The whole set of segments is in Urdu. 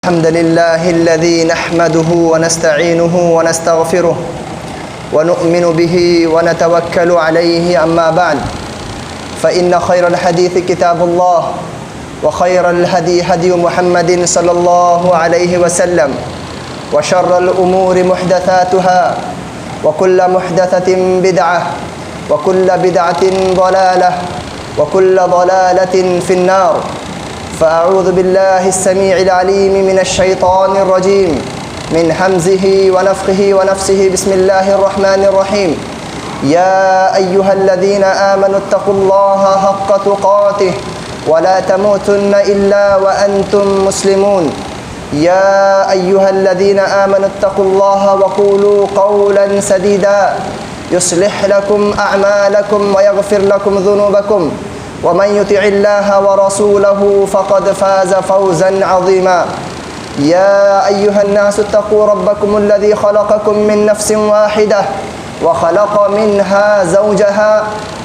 الحمد لله الذي نحمده ونستعينه ونستغفره ونؤمن به ونتوكل عليه. أما بعد فإن خير الحديث كتاب الله وخير الهدي هدي محمد صلى الله عليه وسلم وشر الأمور محدثاتها وكل محدثة بدعة وكل بدعة ضلالة وكل ضلالة في النار. فأعوذ بالله السميع العليم من الشيطان الرجيم من همزه ونفخه ونفسه. بسم الله الرحمن الرحيم. يا أيها الذين آمنوا اتقوا الله حق تقاته ولا تموتن إلا وأنتم مسلمون. يا أيها الذين آمنوا اتقوا الله وقولوا قولا سديدا يصلح لكم أعمالكم ويغفر لكم ذنوبكم ومن يطع الله ورسوله فقد فاز فوزا عظيما. يا أيها الناس اتقوا ربكم الذي خلقكم من نفس واحدة وخلق منها زوجها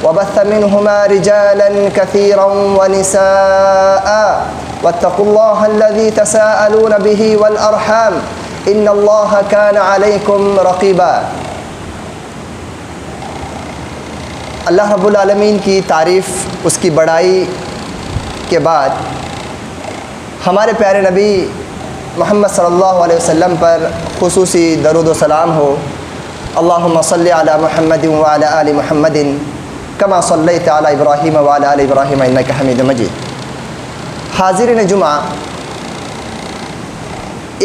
وبث منهما رجالا كثيرا ونساء واتقوا الله الذي تساءلون به والأرحام إن الله كان عليكم رقيبا. اللہ رب العالمین کی تعریف، اس کی بڑائی کے بعد ہمارے پیارے نبی محمد صلی اللہ علیہ وسلم پر خصوصی درود و سلام ہو. اللہم صلی علی محمد وعلی آل محمد کما صلیت علی ابراہیم وعلی آل ابراہیم انک حمید مجید. حاضرین جمعہ،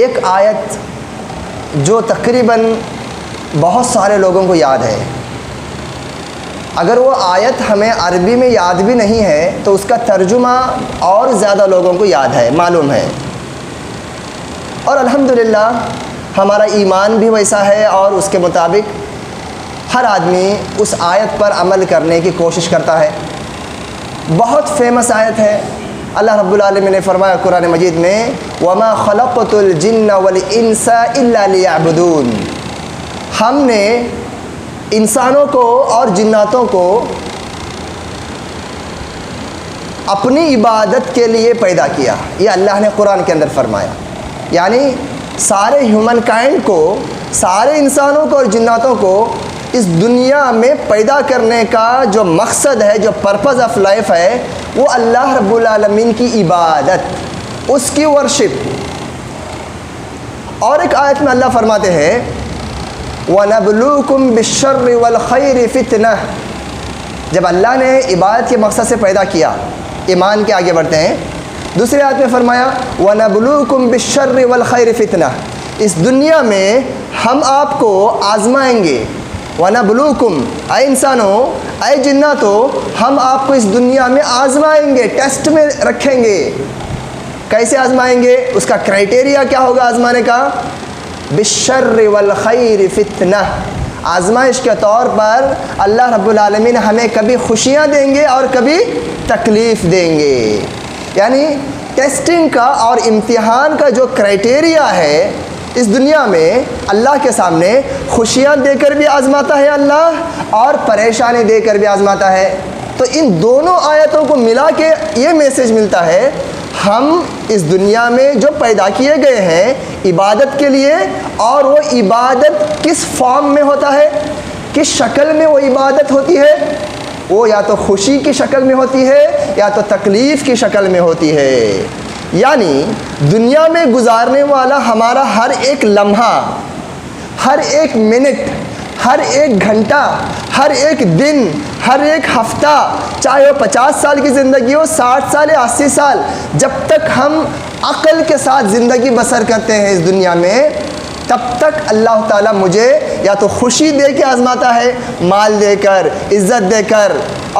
ایک آیت جو تقریباً بہت سارے لوگوں کو یاد ہے، اگر وہ آیت ہمیں عربی میں یاد بھی نہیں ہے تو اس کا ترجمہ اور زیادہ لوگوں کو یاد ہے، معلوم ہے. اور الحمدللہ ہمارا ایمان بھی ویسا ہے اور اس کے مطابق ہر آدمی اس آیت پر عمل کرنے کی کوشش کرتا ہے. بہت فیمس آیت ہے. اللہ رب العالمین نے فرمایا قرآن مجید میں، وَمَا خَلَقْتُ الْجِنَّ وَالْإِنسَ إِلَّا لِيَعْبُدُونَ. ہم نے انسانوں کو اور جناتوں کو اپنی عبادت کے لیے پیدا کیا. یہ اللہ نے قرآن کے اندر فرمایا. یعنی سارے ہیومن کائنڈ کو، سارے انسانوں کو اور جناتوں کو اس دنیا میں پیدا کرنے کا جو مقصد ہے، جو پرپز آف لائف ہے، وہ اللہ رب العالمین کی عبادت، اس کی ورشپ. اور ایک آیت میں اللہ فرماتے ہیں، وَنَبْلُوكُمْ بِالشَّرِّ وَالْخَيْرِ فِتْنَةً. جب اللہ نے عبادت کے مقصد سے پیدا کیا، ایمان کے آگے بڑھتے ہیں. دوسری آیت میں فرمایا وَنَبْلُوكُمْ بِالشَّرِّ وَالْخَيْرِ فِتْنَةً. اس دنیا میں ہم آپ کو آزمائیں گے. وَنَبْلُوكُمْ، اے انسانوں، اے جناتوں، ہم آپ کو اس دنیا میں آزمائیں گے، ٹیسٹ میں رکھیں گے. کیسے آزمائیں گے؟ اس کا کرائٹیریا کیا ہوگا آزمانے کا؟ بالشر والخیر فتنہ. آزمائش کے طور پر اللہ رب العالمین ہمیں کبھی خوشیاں دیں گے اور کبھی تکلیف دیں گے. یعنی ٹیسٹنگ کا اور امتحان کا جو کرائٹیریا ہے اس دنیا میں، اللہ کے سامنے خوشیاں دے کر بھی آزماتا ہے اللہ اور پریشانی دے کر بھی آزماتا ہے. تو ان دونوں آیتوں کو ملا کے یہ میسج ملتا ہے، ہم اس دنیا میں جو پیدا کیے گئے ہیں عبادت کے لیے، اور وہ عبادت کس فارم میں ہوتا ہے، کس شکل میں وہ عبادت ہوتی ہے، وہ یا تو خوشی کی شکل میں ہوتی ہے یا تو تکلیف کی شکل میں ہوتی ہے. یعنی دنیا میں گزارنے والا ہمارا ہر ایک لمحہ، ہر ایک منٹ، ہر ایک گھنٹہ، ہر ایک دن، ہر ایک ہفتہ، چاہے وہ 50 سال کی زندگی ہو، 60 سال یا 80 سال، جب تک ہم عقل کے ساتھ زندگی بسر کرتے ہیں اس دنیا میں، تب تک اللہ تعالیٰ مجھے یا تو خوشی دے کے آزماتا ہے، مال دے کر، عزت دے کر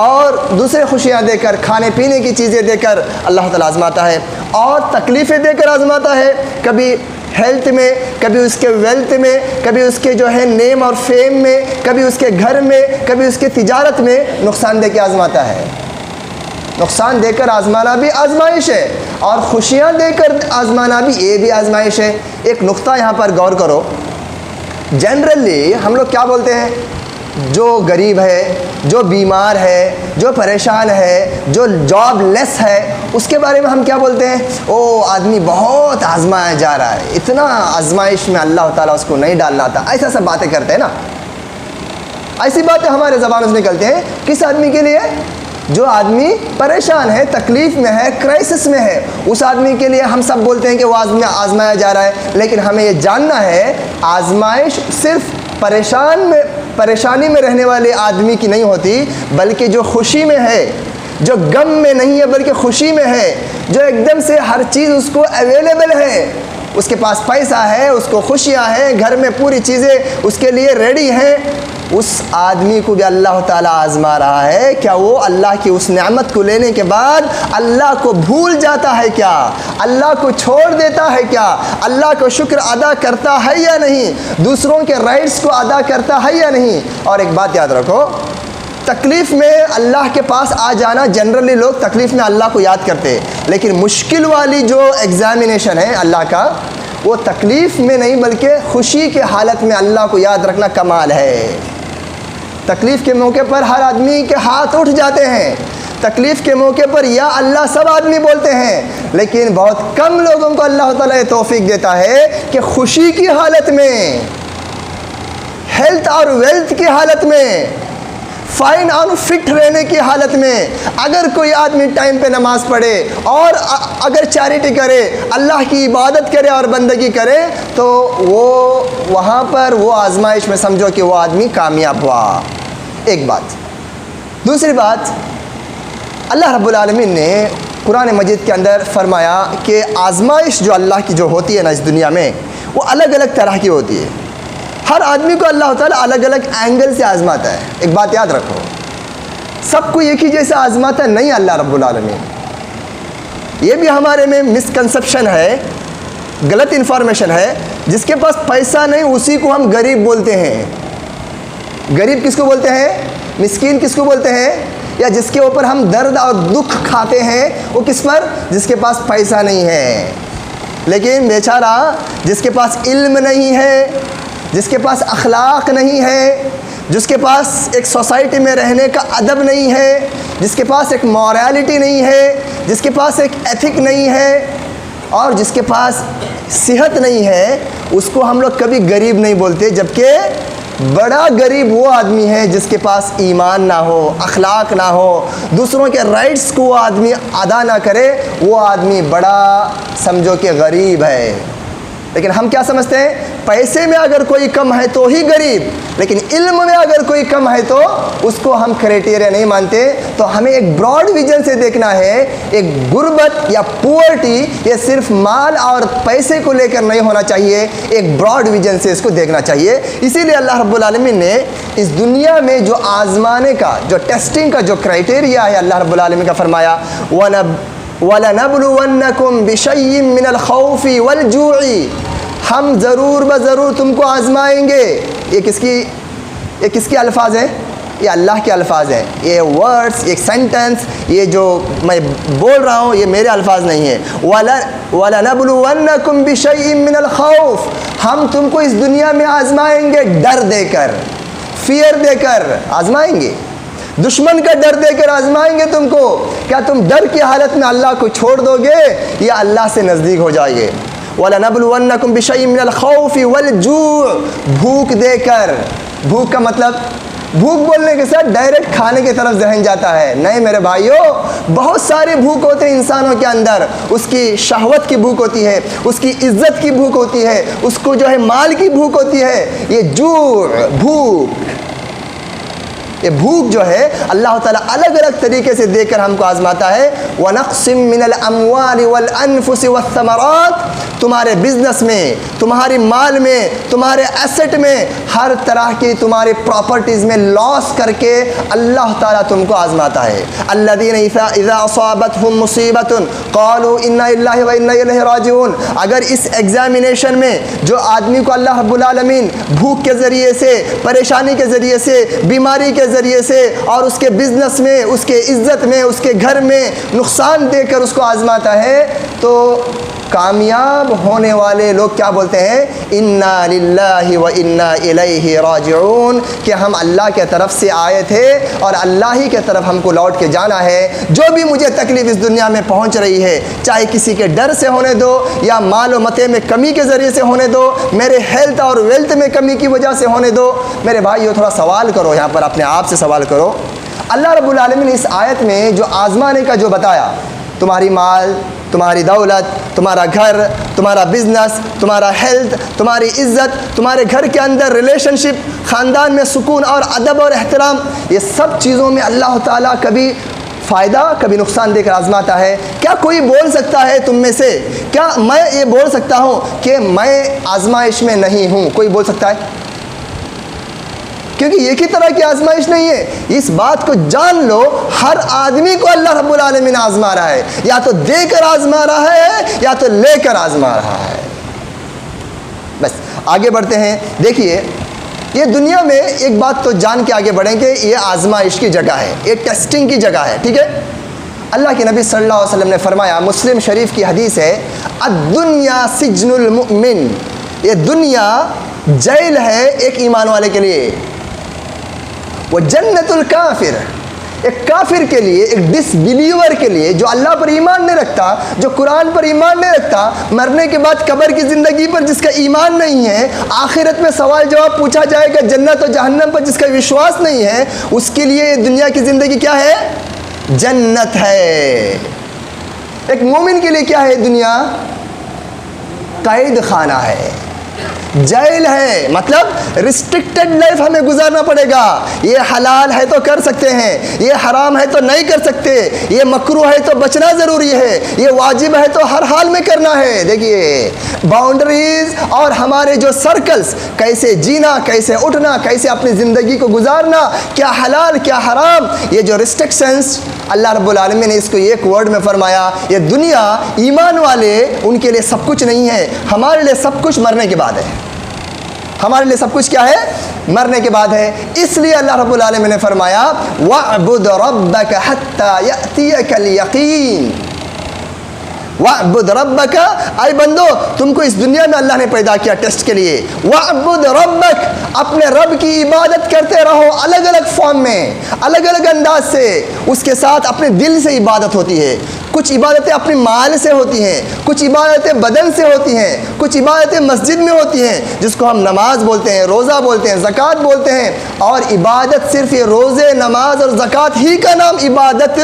اور دوسرے خوشیاں دے کر، کھانے پینے کی چیزیں دے کر اللہ تعالیٰ آزماتا ہے، اور تکلیفیں دے کر آزماتا ہے. کبھی ہیلتھ میں، کبھی اس کے ویلتھ میں، کبھی اس کے جو ہے نیم اور فیم میں، کبھی اس کے گھر میں، کبھی اس کے تجارت میں نقصان دے کے آزماتا ہے. نقصان دے کر آزمانا بھی آزمائش ہے اور خوشیاں دے کر آزمانا بھی، یہ بھی آزمائش ہے. ایک نقطہ یہاں پر غور کرو. جنرلی ہم لوگ کیا بولتے ہیں؟ جو غریب ہے، جو بیمار ہے، جو پریشان ہے، جو جاب لیس ہے، اس کے بارے میں ہم کیا بولتے ہیں؟ او آدمی بہت آزمایا جا رہا ہے، اتنا آزمائش میں اللہ تعالیٰ اس کو نہیں ڈالنا تھا، ایسا سب باتیں کرتے ہیں نا. ایسی باتیں ہمارے زبانوں سے نکلتے ہیں. کس آدمی کے لیے؟ جو آدمی پریشان ہے، تکلیف میں ہے، کرائسس میں ہے، اس آدمی کے لیے ہم سب بولتے ہیں کہ وہ آزمایا جا رہا ہے. لیکن ہمیں یہ جاننا ہے آزمائش صرف پریشانی میں رہنے والے آدمی کی نہیں ہوتی، بلکہ جو خوشی میں ہے، جو غم میں نہیں ہے بلکہ خوشی میں ہے، جو ایک دم سے ہر چیز اس کو اویلیبل ہے، اس کے پاس پیسہ ہے، اس کو خوشیاں ہیں، گھر میں پوری چیزیں اس کے لیے ریڈی ہیں، اس آدمی کو بھی اللہ تعالیٰ آزما رہا ہے. کیا وہ اللہ کی اس نعمت کو لینے کے بعد اللہ کو بھول جاتا ہے کیا؟ اللہ کو چھوڑ دیتا ہے کیا؟ اللہ کو شکر ادا کرتا ہے یا نہیں؟ دوسروں کے رائٹس کو ادا کرتا ہے یا نہیں؟ اور ایک بات یاد رکھو، تکلیف میں اللہ کے پاس آ جانا، جنرلی لوگ تکلیف میں اللہ کو یاد کرتے، لیکن مشکل والی جو ایگزامینیشن ہے اللہ کا، وہ تکلیف میں نہیں بلکہ خوشی کے حالت میں اللہ کو یاد رکھنا کمال ہے. تکلیف کے موقع پر ہر آدمی کے ہاتھ اٹھ جاتے ہیں، تکلیف کے موقع پر یا اللہ سب آدمی بولتے ہیں، لیکن بہت کم لوگوں کو اللہ تعالیٰ یہ توفیق دیتا ہے کہ خوشی کی حالت میں، ہیلتھ اور ویلتھ کی حالت میں، فائن اور فٹ رہنے کی حالت میں اگر کوئی آدمی ٹائم پہ نماز پڑھے اور اگر چیریٹی کرے، اللہ کی عبادت کرے اور بندگی کرے، تو وہ وہاں پر وہ آزمائش میں سمجھو کہ وہ آدمی کامیاب ہوا. ایک بات. دوسری بات، اللہ رب العالمین نے قرآن مجید کے اندر فرمایا کہ آزمائش جو اللہ کی جو ہوتی ہے نا اس دنیا میں، وہ الگ الگ طرح کی ہوتی ہے. ہر آدمی کو اللہ تعالیٰ الگ الگ اینگل سے آزماتا ہے. ایک بات یاد رکھو، سب کو ایک ہی جیسا آزماتا نہیں اللہ رب العالمین. یہ بھی ہمارے میں مسکنسپشن ہے، غلط انفارمیشن ہے. جس کے پاس پیسہ نہیں اسی کو ہم غریب بولتے ہیں. غریب کس کو بولتے ہیں؟ مسکین کس کو بولتے ہیں؟ یا جس کے اوپر ہم درد اور دکھ کھاتے ہیں وہ کس پر؟ جس کے پاس پیسہ نہیں ہے. لیکن بیچارہ جس کے پاس علم نہیں ہے، جس کے پاس اخلاق نہیں ہے، جس کے پاس ایک سوسائٹی میں رہنے کا ادب نہیں ہے، جس کے پاس ایک مورالٹی نہیں ہے، جس کے پاس ایک ایتھک نہیں ہے، اور جس کے پاس صحت نہیں ہے، اس کو ہم لوگ کبھی غریب نہیں بولتے. جبکہ بڑا غریب وہ آدمی ہے جس کے پاس ایمان نہ ہو، اخلاق نہ ہو، دوسروں کے رائٹس کو وہ آدمی ادا نہ کرے، وہ آدمی بڑا سمجھو کہ غریب ہے. لیکن ہم کیا سمجھتے ہیں؟ پیسے میں اگر کوئی کم ہے تو ہی غریب، لیکن علم میں اگر کوئی کم ہے تو اس کو ہم کرائٹیریا نہیں مانتے. تو ہمیں ایک براڈ ویژن سے دیکھنا ہے. ایک غربت یا پورٹی یہ صرف مال اور پیسے کو لے کر نہیں ہونا چاہیے، ایک براڈ ویژن سے اس کو دیکھنا چاہیے. اسی لیے اللہ رب العالمین نے اس دنیا میں جو آزمانے کا، جو ٹیسٹنگ کا جو کرائٹیریا ہے، اللہ رب العالمین کا فرمایا وَلَنَبْلُوَنَّكُمْ بِشَيْءٍ مِّنَ الْخَوْفِ وَالْجُوعِ، ہم ضرور بضرور تم کو آزمائیں گے. یہ کس کی الفاظ ہیں؟ یہ اللہ کے الفاظ ہیں. یہ ورڈز، ایک سینٹنس، یہ جو میں بول رہا ہوں یہ میرے الفاظ نہیں ہیں. وَلَنَبْلُوَنَّكُمْ بِشَيْءٍ مِّنَ الْخَوْفِ، ہم تم کو اس دنیا میں آزمائیں گے، ڈر دے کر، فیئر دے کر آزمائیں گے. دشمن کا ڈر دے کر آزمائیں گے تم کو. کیا تم ڈر کی حالت میں اللہ کو چھوڑ دو گے یا اللہ سے نزدیک ہو جائے گے؟ وَلَنَبْلُوَنَّكُمْ بِشَيْءٍ مِّنَ الْخَوْفِ وَالْجُوعِ، بھوک دے کر. بھوک کا مطلب، بھوک بولنے کے ساتھ ڈائریکٹ کھانے کی طرف ذہن جاتا ہے. نہیں میرے بھائیوں، بہت سارے بھوک ہوتے ہیں انسانوں کے اندر. اس کی شہوت کی بھوک ہوتی ہے، اس کی عزت کی بھوک ہوتی ہے، اس کو جو ہے مال کی بھوک ہوتی ہے. یہ جوع، بھوک، یہ بھوک جو ہے اللہ تعالیٰ الگ الگ طریقے سے دے کر ہم کو آزماتا ہے. وَنَقْصٍ مِّنَ الْأَمْوَالِ وَالْأَنفُسِ وَالثَّمَرَاتِ، تمہارے بزنس میں، تمہاری مال میں، تمہارے ایسٹ میں، ہر طرح کی تمہاری پراپرٹیز میں لاس کر کے اللہ تعالیٰ تم کو آزماتا ہے. الَّذِينَ إِذَا أَصَابَتْهُمْ مُصِيبَةٌ قَالُوا إِنَّا لِلَّهِ وَإِنَّا إِلَيْهِ رَاجِعُونَ. اگر اس ایگزامینیشن میں جو آدمی کو اللہ رب العالمین بھوک کے ذریعے سے، پریشانی کے ذریعے سے، بیماری کے ذریعے سے اور اس کے بزنس میں، اس کے عزت میں، اس کے گھر میں نقصان دے کر اس کو آزماتا ہے، تو کامیاب ہونے والے لوگ کیا بولتے ہیں؟ انا للہ و انا الیہ راجعون، کہ ہم اللہ کے طرف سے آئے تھے اور اللہ ہی کے طرف ہم کو لوٹ کے جانا ہے۔ جو بھی مجھے تکلیف اس دنیا میں پہنچ رہی ہے، چاہے کسی کے ڈر سے ہونے دو یا مال و متے میں کمی کے ذریعے سے ہونے دو، میرے ہیلتھ اور ویلتھ میں کمی کی وجہ سے ہونے دو، میرے بھائیو تھوڑا سوال کرو، یہاں پر اپنے آپ سے سوال کرو۔ اللہ رب العالمین نے اس آیت میں جو آزمانے کا جو بتایا، تمہاری مال، تمہاری دولت، تمہارا گھر، تمہارا بزنس، تمہارا ہیلتھ، تمہاری عزت، تمہارے گھر کے اندر ریلیشن شپ، خاندان میں سکون اور ادب اور احترام، یہ سب چیزوں میں اللہ تعالیٰ کبھی فائدہ کبھی نقصان دے کر آزماتا ہے۔ کیا کوئی بول سکتا ہے تم میں سے، کیا میں یہ بول سکتا ہوں کہ میں آزمائش میں نہیں ہوں؟ کوئی بول سکتا ہے؟ کیونکہ ایک ہی طرح کی آزمائش نہیں ہے، اس بات کو جان لو، ہر آدمی کو اللہ رب العالمین آزما رہا ہے، یا تو دے کر آزما رہا ہے یا تو لے کر آزما رہا ہے۔ بس آگے بڑھتے ہیں۔ دیکھیے یہ دنیا میں ایک بات تو جان کے آگے بڑھیں کہ یہ آزمائش کی جگہ ہے، یہ ٹیسٹنگ کی جگہ ہے، ٹھیک ہے؟ اللہ کے نبی صلی اللہ علیہ وسلم نے فرمایا، مسلم شریف کی حدیث ہے، الدنیا سجن المؤمن، یہ دنیا جیل ہے ایک ایمان والے کے لیے، وہ جنت الکافر، ایک کافر کے لیے، ایک ڈس بلیور کے لیے، جو اللہ پر ایمان نہیں رکھتا، جو قرآن پر ایمان نہیں رکھتا، مرنے کے بعد قبر کی زندگی پر جس کا ایمان نہیں ہے، آخرت میں سوال جواب پوچھا جائے گا جنت و جہنم پر جس کا وشواس نہیں ہے، اس کے لیے یہ دنیا کی زندگی کیا ہے؟ جنت ہے۔ ایک مومن کے لیے کیا ہے دنیا؟ قید خانہ ہے، جیل ہے، مطلب ریسٹرکٹڈ لائف ہمیں گزارنا پڑے گا۔ یہ حلال ہے تو کر سکتے ہیں، یہ حرام ہے تو نہیں کر سکتے، یہ مکروہ ہے تو بچنا ضروری ہے، یہ واجب ہے تو ہر حال میں کرنا ہے۔ دیکھیے باؤنڈریز اور ہمارے جو سرکلز، کیسے جینا، کیسے اٹھنا، کیسے اپنی زندگی کو گزارنا، کیا حلال کیا حرام، یہ جو ریسٹرکشنز، اللہ رب العالمین نے اس کو ایک ورڈ میں فرمایا، یہ دنیا ایمان والے ان کے لیے سب کچھ نہیں ہے، ہمارے لیے سب کچھ مرنے کے بعد ہے۔ ہمارے لیے سب کچھ کیا ہے؟ مرنے کے بعد ہے۔ اس لیے اللہ رب العالمین نے فرمایا وَاعْبُدْ رَبَّكَ حَتَّى يَأْتِيَكَ الْيَقِينُ، وَاعْبُدْ رَبَّكَ، اے بندو تم کو اس دنیا میں اللہ نے پیدا کیا ٹیسٹ کے لیے، وَاعْبُدْ رَبَّكَ، اپنے رب کی عبادت کرتے رہو، الگ الگ فارم میں، الگ الگ انداز سے، اس کے ساتھ اپنے دل سے عبادت ہوتی ہے، کچھ عبادتیں اپنے مال سے ہوتی ہیں، کچھ عبادتیں بدن سے ہوتی ہیں، کچھ عبادتیں مسجد میں ہوتی ہیں جس کو ہم نماز بولتے ہیں، روزہ بولتے ہیں، زکوٰۃ بولتے ہیں، اور عبادت صرف یہ روزے، نماز اور زکوٰۃ ہی کا نام عبادت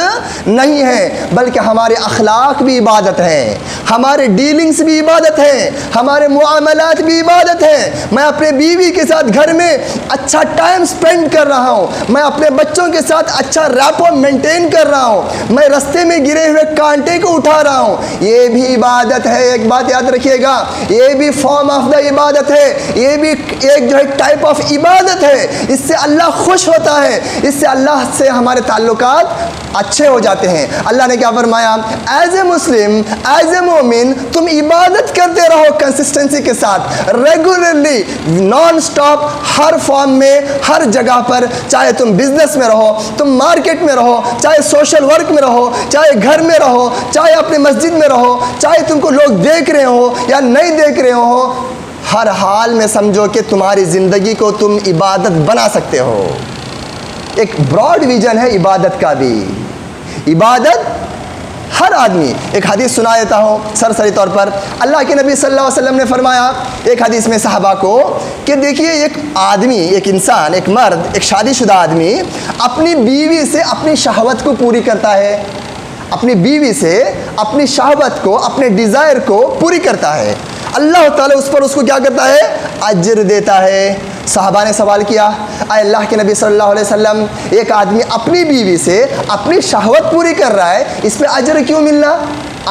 نہیں ہے، بلکہ ہمارے اخلاق بھی عبادت ہیں، ہمارے ڈیلنگز بھی عبادت ہیں، ہمارے معاملات بھی عبادت ہیں۔ میں اپنے بیوی کے ساتھ گھر میں اچھا ٹائم سپینڈ کر رہا ہوں، میں اپنے بچوں کے ساتھ اچھا ریپو مینٹین کر رہا ہوں، میں رستے میں گرے ہوئے کانٹے کو اٹھا رہا ہوں، یہ بھی عبادت ہے۔ ایک بات یاد رکھیے گا، یہ بھی فارم آف دا عبادت ہے، یہ بھی ایک جو ہے ٹائپ آف عبادت ہے، اس سے اللہ خوش ہوتا ہے، اس سے اللہ سے ہمارے تعلقات اچھے ہو جاتے ہیں۔ اللہ نے کیا فرمایا؟ As a Muslim, as a مومن، تم عبادت کرتے رہو کنسسٹنسی کے ساتھ، ریگولرلی، نان سٹاپ، ہر فارم میں، ہر جگہ پر، چاہے تم بزنس میں رہو، تم مارکیٹ میں رہو، چاہے سوشل ورک میں رہو، چاہے گھر میں رہو، چاہے اپنی مسجد میں رہو، چاہے تم کو لوگ دیکھ رہے ہو یا نہیں دیکھ رہے ہو، ہر حال میں سمجھو کہ تمہاری زندگی کو تم عبادت بنا سکتے ہو۔ ایک براڈ ویژن ہے عبادت کا بھی، عبادت ہر آدمی۔ ایک حدیث سنا دیتا ہوں سرسری طور پر، اللہ کے نبی صلی اللہ علیہ وسلم نے فرمایا ایک حدیث میں صحابہ کو کہ دیکھیے ایک آدمی، ایک انسان، ایک مرد، ایک شادی شدہ آدمی اپنی بیوی سے اپنی شہوت کو پوری کرتا ہے، اپنی بیوی سے اپنی شہوت کو، اپنے ڈیزائر کو پوری کرتا ہے، اللہ تعالیٰ اس پر اس کو کیا کرتا ہے؟ اجر دیتا ہے۔ صحابہ نے سوال کیا، اے اللہ کے نبی صلی اللہ علیہ وسلم، ایک آدمی اپنی بیوی سے اپنی شہوت پوری کر رہا ہے، اس پہ اجر کیوں ملنا؟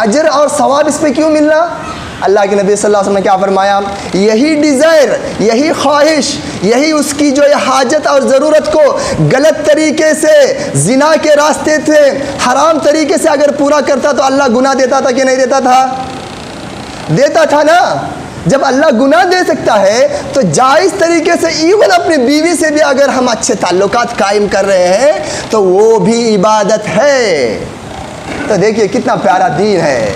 اجر اور ثواب اس پہ کیوں ملنا؟ اللہ کے نبی صلی اللہ علیہ وسلم نے کیا فرمایا؟ یہی ڈیزائر، یہی خواہش، یہی اس کی جو حاجت اور ضرورت کو غلط طریقے سے، زنا کے راستے سے، حرام طریقے سے اگر پورا کرتا تو اللہ گناہ دیتا تھا کہ نہیں دیتا تھا؟ دیتا تھا نا۔ جب اللہ گناہ دے سکتا ہے تو جائز طریقے سے ایون اپنی بیوی سے بھی اگر ہم اچھے تعلقات قائم کر رہے ہیں تو وہ بھی عبادت ہے۔ تو دیکھیے کتنا پیارا دین ہے،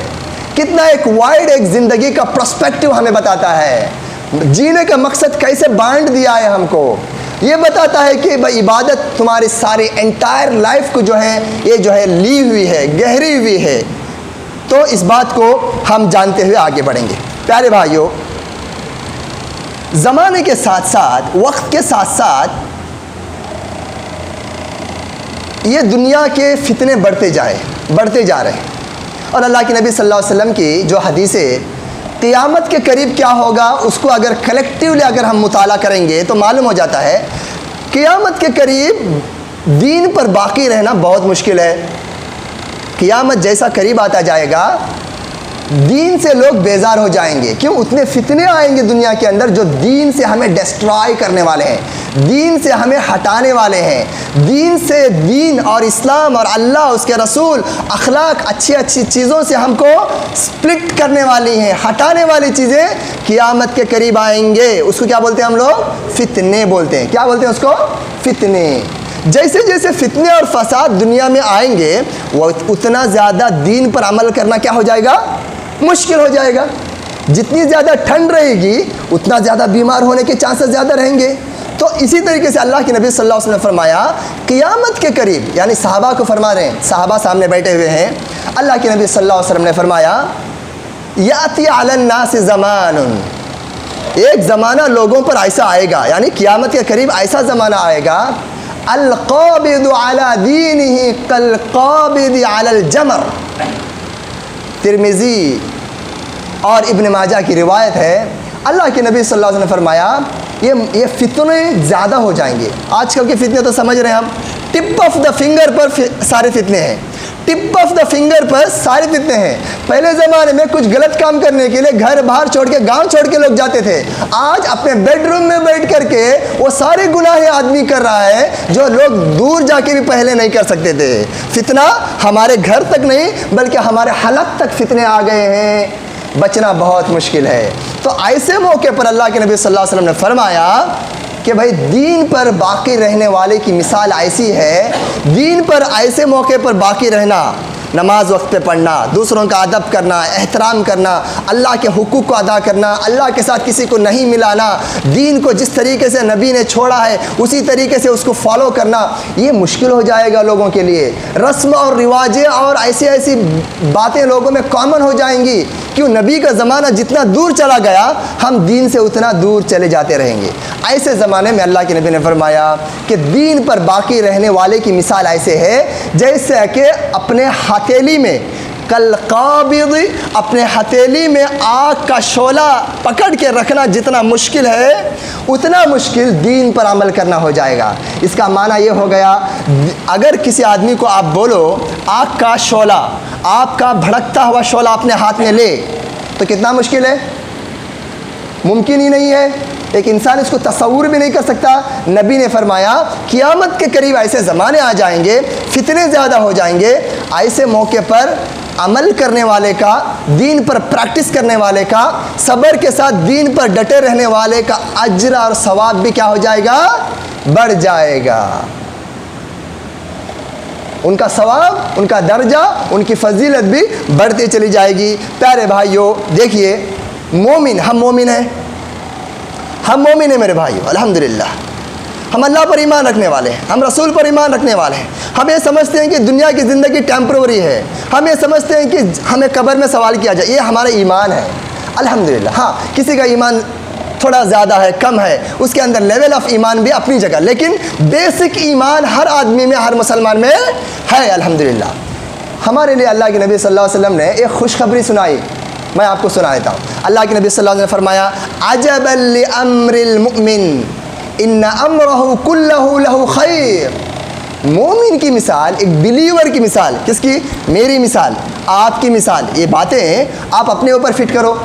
کتنا ایک وائڈ ایک زندگی کا پرسپیکٹو ہمیں بتاتا ہے، جینے کا مقصد کیسے بانٹ دیا ہے ہم کو، یہ بتاتا ہے کہ عبادت تمہاری ساری انٹائر لائف کو جو ہے یہ جو ہے لی ہوئی ہے، گہری ہوئی ہے۔ تو اس بات کو ہم جانتے ہوئے آگے بڑھیں گے۔ پیارے بھائیوں، زمانے کے ساتھ ساتھ، وقت کے ساتھ ساتھ یہ دنیا کے فتنے بڑھتے جا رہے ہیں، اور اللہ کے نبی صلی اللہ علیہ وسلم کی جو حدیثیں قیامت کے قریب کیا ہوگا اس کو اگر کلیکٹیولی اگر ہم مطالعہ کریں گے تو معلوم ہو جاتا ہے قیامت کے قریب دین پر باقی رہنا بہت مشکل ہے۔ قیامت جیسا قریب آتا جائے گا دین سے لوگ بیزار ہو جائیں گے، کیوں؟ اتنے فتنے آئیں گے دنیا کے اندر جو دین سے ہمیں ڈسٹرائی کرنے والے ہیں، دین سے ہمیں ہٹانے والے ہیں، دین سے، دین اور اسلام اور اللہ، اس کے رسول، اخلاق، اچھی چیزوں سے ہم کو سپلٹ کرنے والی ہیں، ہٹانے والی چیزیں قیامت کے قریب آئیں گے۔ اس کو کیا بولتے ہیں ہم لوگ؟ فتنے بولتے ہیں۔ کیا بولتے ہیں اس کو؟ فتنے۔ جیسے جیسے فتنے اور فساد دنیا میں آئیں گے وہ اتنا زیادہ دین پر عمل کرنا کیا ہو جائے گا؟ مشکل ہو جائے گا۔ جتنی زیادہ ٹھنڈ رہے گی اتنا زیادہ بیمار ہونے کے چانسز زیادہ رہیں گے۔ تو اسی طریقے سے اللہ کے نبی صلی اللہ علیہ وسلم نے فرمایا قیامت کے قریب، یعنی صحابہ کو فرما رہے ہیں، صحابہ سامنے بیٹھے ہوئے ہیں، اللہ کے نبی صلی اللہ علیہ وسلم نے فرمایا یاتی علی الناس زمان، ایک زمانہ لوگوں پر ایسا آئے گا، یعنی قیامت کے قریب ایسا زمانہ آئے گا القابض علی دینہ کالقابض علی الجمر۔ ترمذی اور ابن ماجہ کی روایت ہے، اللہ کے نبی صلی اللہ علیہ وسلم نے فرمایا یہ فتنے زیادہ ہو جائیں گے۔ آج کل کے فتنے تو سمجھ رہے ہیں ہم، ٹپ آف دا فنگر پر سارے فتنے ہیں، ٹپ آف دا فنگر پر سارے فتنے ہیں۔ پہلے زمانے میں کچھ غلط کام کرنے کے لیے گھر باہر چھوڑ کے، گاؤں چھوڑ کے لوگ جاتے تھے، آج اپنے بیڈ روم میں بیٹھ کر کے وہ سارے گناہ آدمی کر رہا ہے جو لوگ دور جا کے بھی پہلے نہیں کر سکتے تھے۔ فتنہ ہمارے گھر تک نہیں بلکہ ہمارے حلق تک فتنے آ گئے ہیں، بچنا بہت مشکل ہے۔ تو ایسے موقع پر اللہ کے نبی صلی اللہ علیہ وسلم نے فرمایا کہ بھائی دین پر باقی رہنے والے کی مثال ایسی ہے، دین پر ایسے موقع پر باقی رہنا، نماز وقت پہ پڑھنا، دوسروں کا ادب کرنا، احترام کرنا، اللہ کے حقوق کو ادا کرنا، اللہ کے ساتھ کسی کو نہیں ملانا، دین کو جس طریقے سے نبی نے چھوڑا ہے اسی طریقے سے اس کو فالو کرنا، یہ مشکل ہو جائے گا لوگوں کے لیے۔ رسم اور رواجیں اور ایسی باتیں لوگوں میں کامن ہو جائیں گی، کیوں؟ نبی کا زمانہ جتنا دور چلا گیا ہم دین سے اتنا دور چلے جاتے رہیں گے۔ ایسے زمانے میں اللہ کے نبی نے فرمایا کہ دین پر باقی رہنے والے کی مثال ایسے ہے جیسے کہ اپنے ہتھیلی میں، کالقابض، اپنے ہتھیلی میں آگ کا شعلہ پکڑ کے رکھنا جتنا مشکل ہے اتنا مشکل دین پر عمل کرنا ہو جائے گا۔ اس کا معنی یہ ہو گیا اگر کسی آدمی کو آپ بولو آگ کا شعلہ، آپ کا بھڑکتا ہوا شعلہ اپنے ہاتھ میں لے تو کتنا مشکل ہے؟ ممکن ہی نہیں ہے، ایک انسان اس کو تصور بھی نہیں کر سکتا۔ نبی نے فرمایا قیامت کے قریب ایسے زمانے آ جائیں گے، فتنے زیادہ ہو جائیں گے، ایسے موقع پر عمل کرنے والے کا، دین پر پریکٹس کرنے والے کا، صبر کے ساتھ دین پر ڈٹے رہنے والے کا اجر اور ثواب بھی کیا ہو جائے گا؟ بڑھ جائے گا۔ ان کا ثواب، ان کا درجہ، ان کی فضیلت بھی بڑھتی چلی جائے گی۔ پیارے بھائیوں دیکھیے، مومن، ہم مومن ہیں، ہم مومن ہیں میرے بھائیوں، الحمدللہ ہم اللہ پر ایمان رکھنے والے ہیں، ہم رسول پر ایمان رکھنے والے ہیں۔ ہم یہ سمجھتے ہیں کہ دنیا کی زندگی ٹیمپروری ہے، ہم یہ سمجھتے ہیں کہ ہمیں قبر میں سوال کیا جائے، یہ ہمارا ایمان ہے الحمدللہ۔ ہاں کسی کا ایمان تھوڑا زیادہ ہے، کم ہے، اس کے اندر لیول آف ایمان بھی اپنی جگہ، لیکن بیسک ایمان ہر آدمی میں، ہر مسلمان میں ہے الحمدللہ۔ ہمارے لیے اللہ کے نبی صلی اللہ علیہ وسلم نے ایک خوشخبری سنائی، میں آپ کو سنا دیتا ہوں۔ اللہ کے نبی صلی اللہ علیہ وسلم نے فرمایا عجبا لامر المؤمن ان امرہ کلہ لہ خیر۔ مومن کی مثال، ایک بلیور کی مثال، کس کی؟ میری مثال، آپ کی مثال۔ یہ باتیں آپ اپنے اوپر فٹ کرو،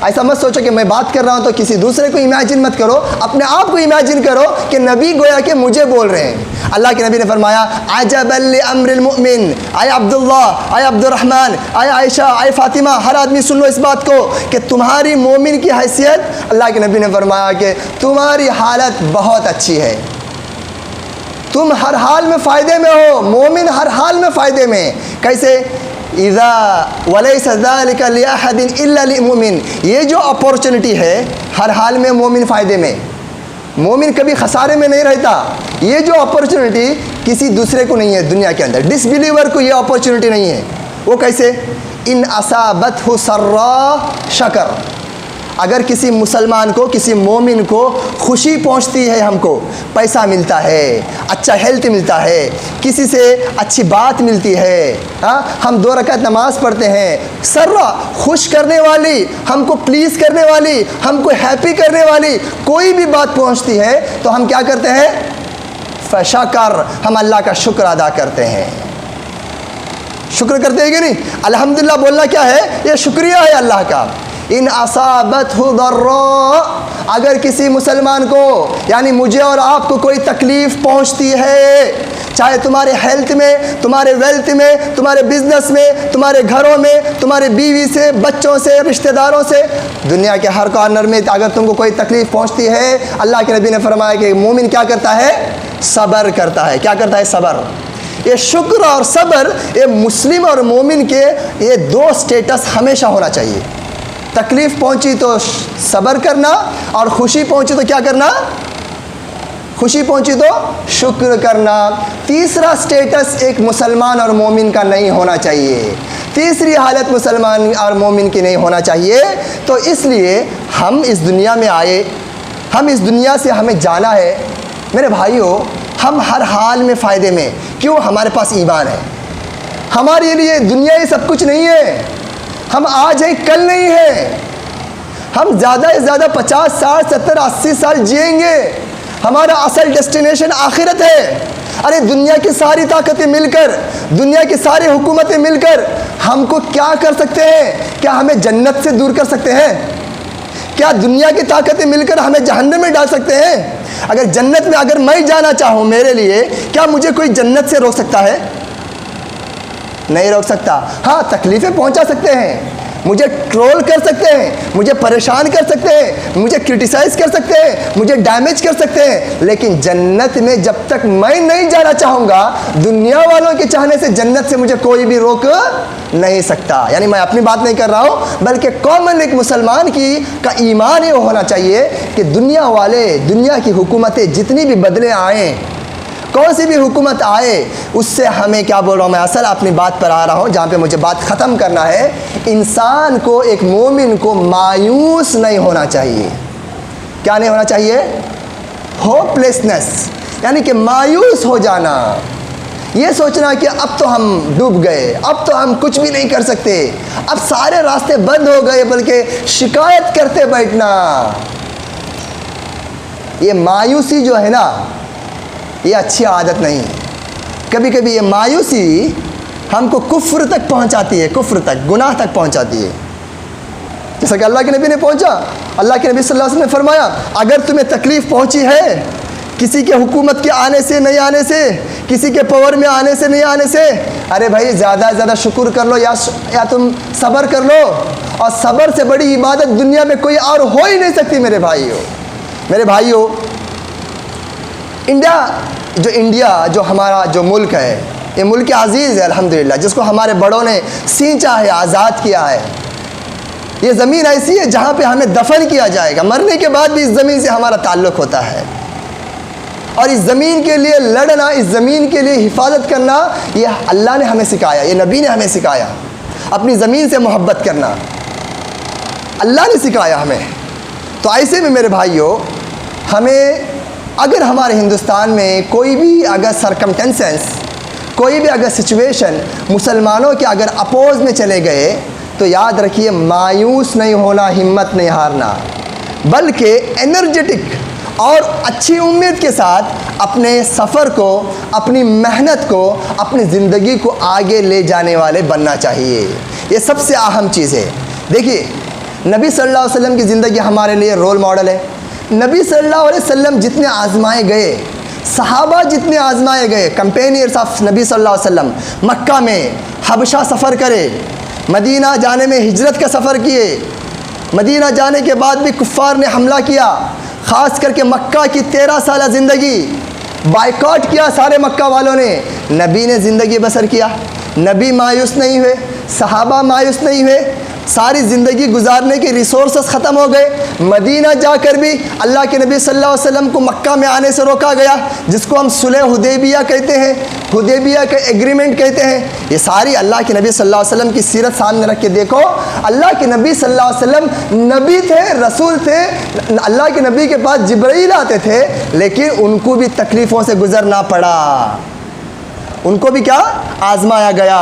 ایسا مت سوچو کہ میں بات کر رہا ہوں تو کسی دوسرے کو امیجن مت کرو، اپنے آپ کو امیجن کرو کہ نبی گویا کہ مجھے بول رہے ہیں۔ اللہ کے نبی نے فرمایا عجبا لامر المؤمن، اے عبداللہ، اے عبد الرحمن، اے عائشہ، اے فاطمہ، ہر آدمی سن لو اس بات کو کہ تمہاری مومن کی حیثیت، اللہ کے نبی نے فرمایا کہ تمہاری حالت بہت اچھی ہے، تم ہر حال میں فائدے میں ہو، مومن ہر حال میں فائدے میں۔ کیسے؟ اذا ولیس ذلک لأحد الا للمؤمن، یہ جو اپورچنٹی ہے ہر حال میں مومن فائدے میں، مومن کبھی خسارے میں نہیں رہتا. یہ جو اپورچنٹی کسی دوسرے کو نہیں ہے دنیا کے اندر، ڈس بلیور کو یہ اپورچنٹی نہیں ہے. وہ کیسے؟ ان اصابتہ سراء شکر، اگر کسی مسلمان کو، کسی مومن کو خوشی پہنچتی ہے، ہم کو پیسہ ملتا ہے، اچھا ہیلتھ ملتا ہے، کسی سے اچھی بات ملتی ہے، ہم 2 رکعت نماز پڑھتے ہیں، سرا خوش کرنے والی، ہم کو پلیز کرنے والی، ہم کو ہیپی کرنے والی کوئی بھی بات پہنچتی ہے تو ہم کیا کرتے ہیں؟ فشکر، ہم اللہ کا شکر ادا کرتے ہیں. شکر کرتے ہیں کہ نہیں؟ الحمدللہ بولنا کیا ہے؟ یہ شکریہ ہے اللہ کا. ان اصابتہ ضراء، اگر کسی مسلمان کو یعنی مجھے اور آپ کو کوئی تکلیف پہنچتی ہے، چاہے تمہارے ہیلتھ میں، تمہارے ویلتھ میں، تمہارے بزنس میں، تمہارے گھروں میں، تمہارے بیوی سے، بچوں سے، رشتہ داروں سے، دنیا کے ہر کارنر میں اگر تم کو کوئی تکلیف پہنچتی ہے، اللہ کے نبی نے فرمایا کہ مومن کیا کرتا ہے؟ صبر کرتا ہے. کیا کرتا ہے؟ صبر. یہ شکر اور صبر، یہ مسلم اور مومن کے یہ 2 سٹیٹس ہمیشہ ہونا چاہیے. تکلیف پہنچی تو صبر کرنا، اور خوشی پہنچی تو کیا کرنا؟ خوشی پہنچی تو شکر کرنا. تیسرا سٹیٹس ایک مسلمان اور مومن کا نہیں ہونا چاہیے، تیسری حالت مسلمان اور مومن کی نہیں ہونا چاہیے. تو اس لیے ہم اس دنیا میں آئے، ہم اس دنیا سے ہمیں جانا ہے. میرے بھائیوں، ہم ہر حال میں فائدے میں، کیوں؟ ہمارے پاس ایمان ہے. ہمارے لیے دنیا یہ سب کچھ نہیں ہے. ہم آج ہیں، کل نہیں ہے. ہم زیادہ سے زیادہ 50 60 70 80 سال جئیں گے. ہمارا اصل ڈیسٹینیشن آخرت ہے. ارے دنیا کی ساری طاقتیں مل کر، دنیا کی ساری حکومتیں مل کر ہم کو کیا کر سکتے ہیں؟ کیا ہمیں جنت سے دور کر سکتے ہیں؟ کیا دنیا کی طاقتیں مل کر ہمیں جہنم میں ڈال سکتے ہیں؟ اگر جنت میں اگر میں جانا چاہوں میرے لیے، کیا مجھے کوئی جنت سے روک سکتا ہے؟ نہیں روک سکتا. ہاں تکلیفیں پہنچا سکتے ہیں، مجھے ٹرول کر سکتے ہیں، مجھے پریشان کر سکتے ہیں، مجھے کرٹیسائز کر سکتے ہیں، مجھے ڈیمیج کر سکتے ہیں، لیکن جنت میں جب تک میں نہیں جانا چاہوں گا، دنیا والوں کے چاہنے سے جنت سے مجھے کوئی بھی روک نہیں سکتا. یعنی میں اپنی بات نہیں کر رہا ہوں، بلکہ کامن ایک مسلمان کا ایمان یہ ہونا چاہیے کہ دنیا والے، دنیا کی حکومتیں جتنی بھی بدلے آئیں، کون سی بھی حکومت آئے، اس سے ہمیں کیا بول رہا ہوں میں، اصل اپنی بات پر آ رہا ہوں جہاں پہ مجھے بات ختم کرنا ہے. انسان کو، ایک مومن کو مایوس نہیں ہونا چاہیے. کیا نہیں ہونا چاہیے؟ ہوپ لیسنس، یعنی کہ مایوس ہو جانا، یہ سوچنا کہ اب تو ہم ڈوب گئے، اب تو ہم کچھ بھی نہیں کر سکتے، اب سارے راستے بند ہو گئے، بلکہ شکایت کرتے بیٹھنا. یہ مایوسی جو ہے نا، یہ اچھی عادت نہیں. کبھی کبھی یہ مایوسی ہم کو کفر تک پہنچاتی ہے، کفر تک، گناہ تک پہنچاتی ہے. جیسا کہ اللہ کے نبی نے پہنچا. اللہ کے نبی صلی اللہ علیہ وسلم نے فرمایا اگر تمہیں تکلیف پہنچی ہے کسی کے حکومت کے آنے سے، نہیں آنے سے، کسی کے پاور میں آنے سے، نہیں آنے سے، ارے بھائی زیادہ سے زیادہ شکر کر لو یا تم صبر کر لو. اور صبر سے بڑی عبادت دنیا میں کوئی اور ہو ہی نہیں سکتی. میرے بھائیوں، انڈیا جو ہمارا جو ملک ہے، یہ ملک عزیز ہے الحمدللہ، جس کو ہمارے بڑوں نے سینچا ہے، آزاد کیا ہے. یہ زمین ایسی ہے جہاں پہ ہمیں دفن کیا جائے گا، مرنے کے بعد بھی اس زمین سے ہمارا تعلق ہوتا ہے. اور اس زمین کے لیے لڑنا، اس زمین کے لیے حفاظت کرنا، یہ اللہ نے ہمیں سکھایا، یہ نبی نے ہمیں سکھایا. اپنی زمین سے محبت کرنا اللہ نے سکھایا ہمیں. تو ایسے میں میرے بھائیوں، ہمیں اگر ہمارے ہندوستان میں کوئی بھی اگر سرکمٹنسنس، کوئی بھی اگر سچویشن مسلمانوں کے اگر اپوز میں چلے گئے، تو یاد رکھیے مایوس نہیں ہونا، ہمت نہیں ہارنا، بلکہ انرجیٹک اور اچھی امید کے ساتھ اپنے سفر کو، اپنی محنت کو، اپنی زندگی کو آگے لے جانے والے بننا چاہیے. یہ سب سے اہم چیز ہے. دیکھیے نبی صلی اللہ علیہ وسلم کی زندگی ہمارے لیے رول ماڈل ہے. نبی صلی اللہ علیہ وسلم جتنے آزمائے گئے، صحابہ جتنے آزمائے گئے، کمپینئرز آف نبی صلی اللہ علیہ وسلم، مکہ میں حبشہ سفر کرے، مدینہ جانے میں ہجرت کا سفر کیے، مدینہ جانے کے بعد بھی کفار نے حملہ کیا، خاص کر کے مکہ کی 13 سالہ زندگی بائیکاٹ کیا سارے مکہ والوں نے. نبی نے زندگی بسر کیا، نبی مایوس نہیں ہوئے، صحابہ مایوس نہیں ہوئے، ساری زندگی گزارنے کے ریسورسز ختم ہو گئے، مدینہ جا کر بھی اللہ کے نبی صلی اللہ علیہ وسلم کو مکہ میں آنے سے روکا گیا، جس کو ہم صلح حدیبیہ کہتے ہیں، حدیبیہ کا ایگریمنٹ کہتے ہیں۔ یہ ساری اللہ کے نبی صلی اللہ علیہ وسلم کی سیرت سامنے رکھ کے دیکھو، اللہ کے نبی صلی اللہ علیہ وسلم نبی تھے، رسول تھے، اللہ کے نبی کے پاس جبرائیل آتے تھے، لیکن ان کو بھی تکلیفوں سے گزرنا پڑا، ان کو بھی کیا آزمایا گیا،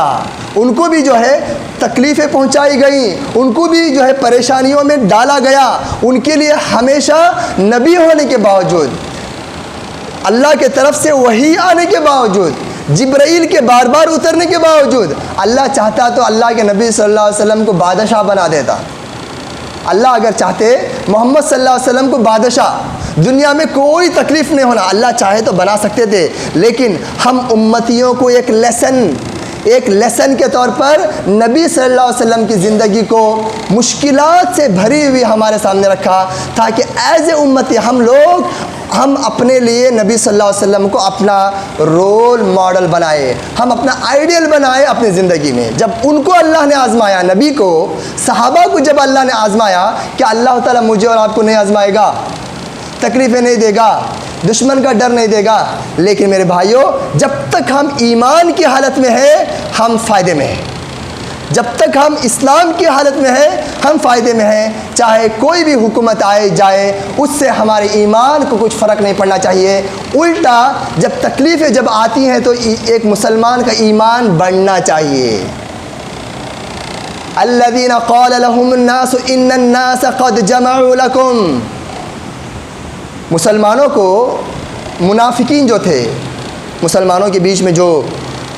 ان کو بھی جو ہے تکلیفیں پہنچائی گئیں، ان کو بھی جو ہے پریشانیوں میں ڈالا گیا۔ ان کے لیے ہمیشہ نبی ہونے کے باوجود، اللہ کے طرف سے وحی آنے کے باوجود، جبرائیل کے بار بار اترنے کے باوجود، اللہ چاہتا تو اللہ کے نبی صلی اللہ علیہ وسلم کو بادشاہ بنا دیتا۔ اللہ اگر چاہتے محمد صلی اللہ علیہ وسلم کو بادشاہ، دنیا میں کوئی تکلیف نہیں ہونا، اللہ چاہے تو بنا سکتے تھے، لیکن ہم امتیوں کو ایک لیسن کے طور پر نبی صلی اللہ علیہ وسلم کی زندگی کو مشکلات سے بھری ہوئی ہمارے سامنے رکھا، تاکہ ایز اے امتی ہم اپنے لیے نبی صلی اللہ علیہ وسلم کو اپنا رول ماڈل بنائے، ہم اپنا آئیڈیل بنائے اپنی زندگی میں۔ جب ان کو اللہ نے آزمایا، نبی کو، صحابہ کو جب اللہ نے آزمایا، کیا اللہ تعالیٰ مجھے اور آپ کو نہیں آزمائے گا؟ تکلیفیں نہیں دے گا، دشمن کا ڈر نہیں دے گا؟ لیکن میرے بھائیوں، جب تک ہم ایمان کی حالت میں ہیں ہم فائدے میں ہیں، جب تک ہم اسلام کی حالت میں ہیں ہم فائدے میں ہیں، چاہے کوئی بھی حکومت آئے جائے، اس سے ہمارے ایمان کو کچھ فرق نہیں پڑنا چاہیے۔ الٹا جب تکلیفیں جب آتی ہیں تو ایک مسلمان کا ایمان بڑھنا چاہیے۔ الذین قال لهم الناس ان الناس قد جمعوا لكم، مسلمانوں کو منافقین جو تھے، مسلمانوں کے بیچ میں جو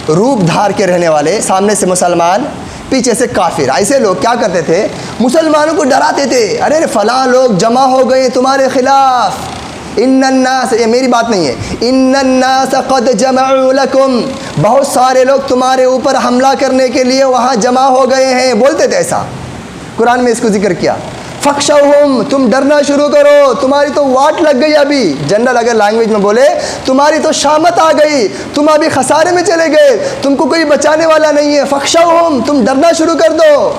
روپ دھار کے رہنے والے، سامنے سے مسلمان پیچھے سے کافر، ایسے لوگ کیا کرتے تھے؟ مسلمانوں کو ڈراتے تھے، ارے فلاں لوگ جمع ہو گئے تمہارے خلاف، ان الناس، یہ میری بات نہیں ہے، ان الناس قد جمعوا لکم، بہت سارے لوگ تمہارے اوپر حملہ کرنے کے لیے وہاں جمع ہو گئے ہیں، بولتے تھے ایسا، قرآن میں اس کو ذکر کیا۔ فخشوہم، تم ڈرنا شروع کرو، تمہاری تو واٹ لگ گئی، ابھی جنرل اگر لینگویج میں بولے تمہاری تو شامت آ گئی، تم ابھی خسارے میں چلے گئے، تم کو کوئی بچانے والا نہیں ہے، فخشوہم، تم ڈرنا شروع کر دو۔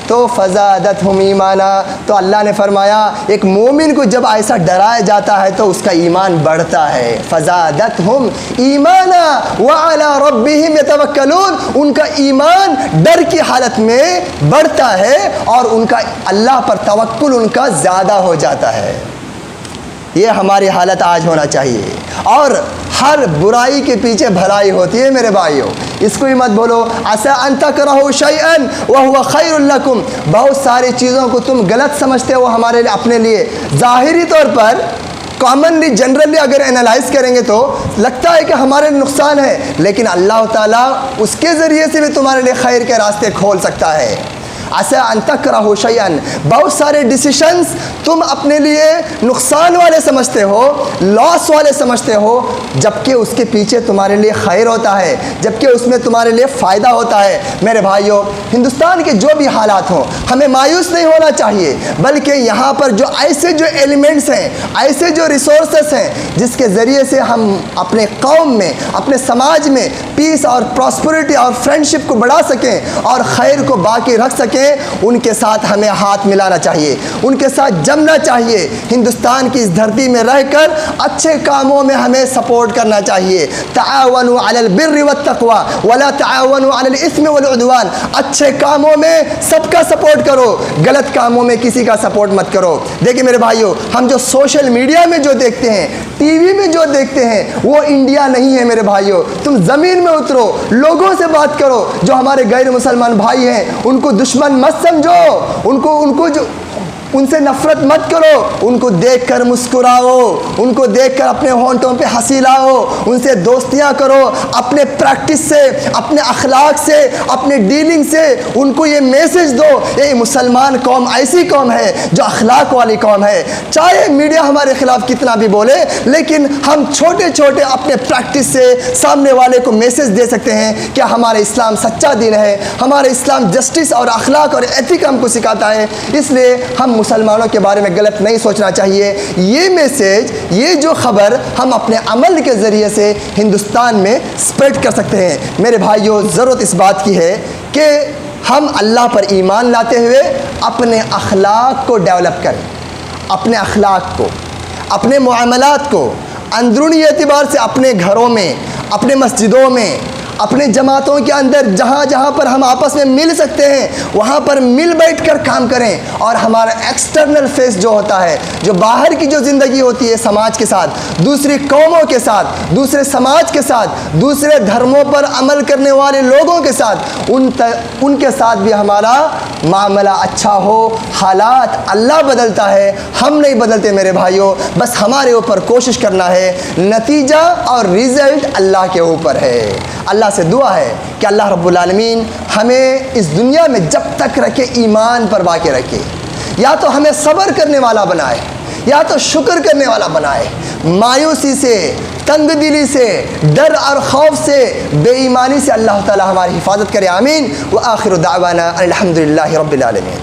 تو فزادتہم ایمانا، تو اللہ نے فرمایا ایک مومن کو جب ایسا ڈرایا جاتا ہے تو اس کا ایمان بڑھتا ہے، فزادتہم ایمانا وعلی ربہم یتوکلون، ان کا ایمان ڈر کی حالت میں بڑھتا ہے اور ان کا اللہ پر توکل ان کا زیادہ ہو جاتا ہے۔ یہ ہماری حالت آج ہونا چاہیے، اور ہر برائی کے پیچھے بھلائی ہوتی ہے میرے بھائیوں، اس کو ہی مت بولو عسى ان تکرہوا شیئا وهو خیر لکم، بہت ساری چیزوں کو تم غلط سمجھتے ہو ہمارے لیے، اپنے لیے ظاہری طور پر کامنلی جنرلی اگر انالائز کریں گے تو لگتا ہے کہ ہمارے نقصان ہے، لیکن اللہ تعالیٰ اس کے ذریعے سے بھی تمہارے لیے خیر کے راستے کھول سکتا ہے۔ عسى ان تکرہوا شیئا، بہت سارے ڈیسیشنز تم اپنے لیے نقصان والے سمجھتے ہو، لاس والے سمجھتے ہو، جبکہ اس کے پیچھے تمہارے لیے خیر ہوتا ہے، جبکہ اس میں تمہارے لیے فائدہ ہوتا ہے۔ میرے بھائیوں، ہندوستان کے جو بھی حالات ہوں ہمیں مایوس نہیں ہونا چاہیے، بلکہ یہاں پر جو ایسے جو ایلیمنٹس ہیں، ایسے جو ریسورسز ہیں جس کے ذریعے سے ہم اپنے قوم میں، اپنے سماج میں پیس اور پراسپرٹی اور فرینڈشپ کو بڑھا سکیں اور خیر کو باقی رکھ سکیں، ان کے ساتھ ہمیں ہاتھ ملانا چاہیے، ان کے ساتھ جمنا چاہیے۔ ہندوستان کی اس دھرتی میں رہ کر اچھے کاموں میں ہمیں سپورٹ کرنا چاہیے۔ تعاونوا علی البر والتقوی ولا تعاونوا علی الاثم والعدوان، اچھے کاموں میں سب کا سپورٹ کرو، غلط کاموں میں کسی کا سپورٹ مت کرو۔ دیکھیں میرے بھائیوں، ہم جو سوشل میڈیا میں جو دیکھتے ہیں، ٹی وی میں جو دیکھتے ہیں، وہ انڈیا نہیں ہے میرے بھائیوں۔ تم زمین میں اترو، لوگوں سے بات کرو، جو ہمارے غیر مسلمان بھائی ہیں ان کو دشمن مت سمجھو، ان کو جو ان سے نفرت مت کرو، ان کو دیکھ کر مسکراؤ، ان کو دیکھ کر اپنے ہونٹوں پہ ہنسی لاؤ، ان سے دوستیاں کرو، اپنے پریکٹس سے، اپنے اخلاق سے، اپنے ڈیلنگ سے ان کو یہ میسج دو، یہ مسلمان قوم ایسی قوم ہے جو اخلاق والی قوم ہے۔ چاہے میڈیا ہمارے خلاف کتنا بھی بولے، لیکن ہم چھوٹے چھوٹے اپنے پریکٹس سے سامنے والے کو میسج دے سکتے ہیں کہ ہمارا اسلام سچا دین ہے، ہمارا اسلام جسٹس اور اخلاق اور ایتھک ہم کو سکھاتا ہے۔ اس لیے ہم مسلمانوں کے بارے میں غلط نہیں سوچنا چاہیے۔ یہ میسج، یہ جو خبر ہم اپنے عمل کے ذریعے سے ہندوستان میں سپریڈ کر سکتے ہیں۔ میرے بھائیوں، ضرورت اس بات کی ہے کہ ہم اللہ پر ایمان لاتے ہوئے اپنے اخلاق کو ڈیولپ کریں، اپنے اخلاق کو، اپنے معاملات کو اندرونی اعتبار سے اپنے گھروں میں، اپنے مسجدوں میں، اپنے جماعتوں کے اندر جہاں جہاں پر ہم آپس میں مل سکتے ہیں وہاں پر مل بیٹھ کر کام کریں، اور ہمارا ایکسٹرنل فیس جو ہوتا ہے، جو باہر کی جو زندگی ہوتی ہے سماج کے ساتھ، دوسری قوموں کے ساتھ، دوسرے سماج کے ساتھ، دوسرے دھرموں پر عمل کرنے والے لوگوں کے ساتھ، ان کے ساتھ بھی ہمارا معاملہ اچھا ہو۔ حالات اللہ بدلتا ہے، ہم نہیں بدلتے میرے بھائیوں، بس ہمارے اوپر کوشش کرنا ہے، نتیجہ اور رزلٹ اللہ کے اوپر ہے۔ اللہ سے دعا ہے کہ اللہ رب العالمین ہمیں اس دنیا میں جب تک رکھے ایمان پر باقی رکھے، یا تو ہمیں صبر کرنے والا بنائے یا تو شکر کرنے والا بنائے، مایوسی سے، تنگ دلی سے، ڈر اور خوف سے، بے ایمانی سے اللہ تعالی ہماری حفاظت کرے، آمین۔ وآخر دعوانا الحمدللہ رب العالمین۔